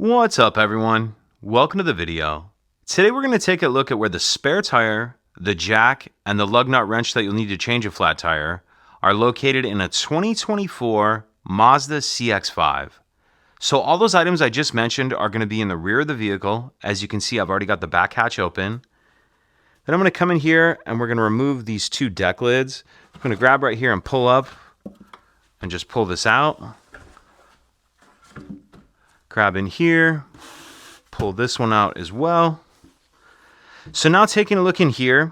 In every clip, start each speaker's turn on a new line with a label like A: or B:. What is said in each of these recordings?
A: What's up everyone? Welcome to the video. Today we're going to take a look at where the spare tire, the jack, and the lug nut wrench that you'll need to change a flat tire are located in a 2024 Mazda CX-5. So all those items I just mentioned are going to be in the rear of the vehicle. As you can see, I've already got the back hatch open. Then I'm going to come in here and we're going to remove these two deck lids. I'm going to grab right here and pull up and just pull this out. Grab in here, pull this one out as well. So now taking a look in here,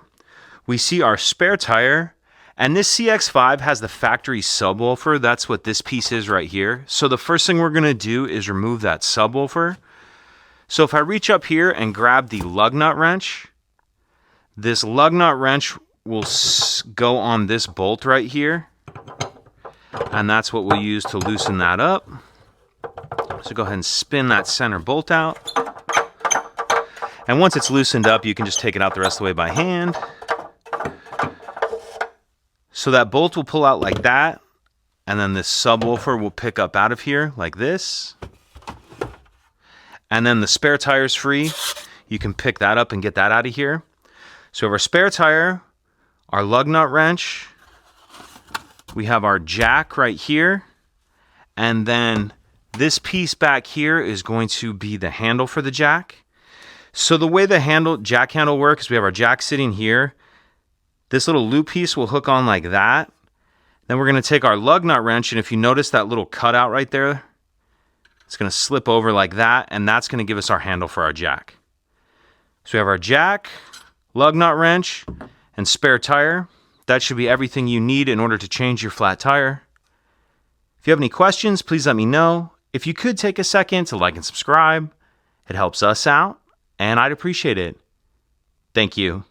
A: we see our spare tire, and this CX-5 has the factory subwoofer. That's what this piece is right here. So the first thing we're gonna do is remove that subwoofer. So if I reach up here and grab the lug nut wrench, this lug nut wrench will go on this bolt right here, and that's what we'll use to loosen that up. So go ahead and spin that center bolt out. And once it's loosened up, you can just take it out the rest of the way by hand. So that bolt will pull out like that. And then this subwoofer will pick up out of here like this. And then the spare tire's free. You can pick that up and get that out of here. So we have our spare tire, our lug nut wrench. We have our jack right here. And then this piece back here is going to be the handle for the jack. So the way the jack handle works is we have our jack sitting here. This little loop piece will hook on like that. Then we're going to take our lug nut wrench, and if you notice that little cutout right there, it's going to slip over like that, and that's going to give us our handle for our jack. So we have our jack, lug nut wrench, and spare tire. That should be everything you need in order to change your flat tire. If you have any questions, please let me know. If you could take a second to like and subscribe, it helps us out, and I'd appreciate it. Thank you.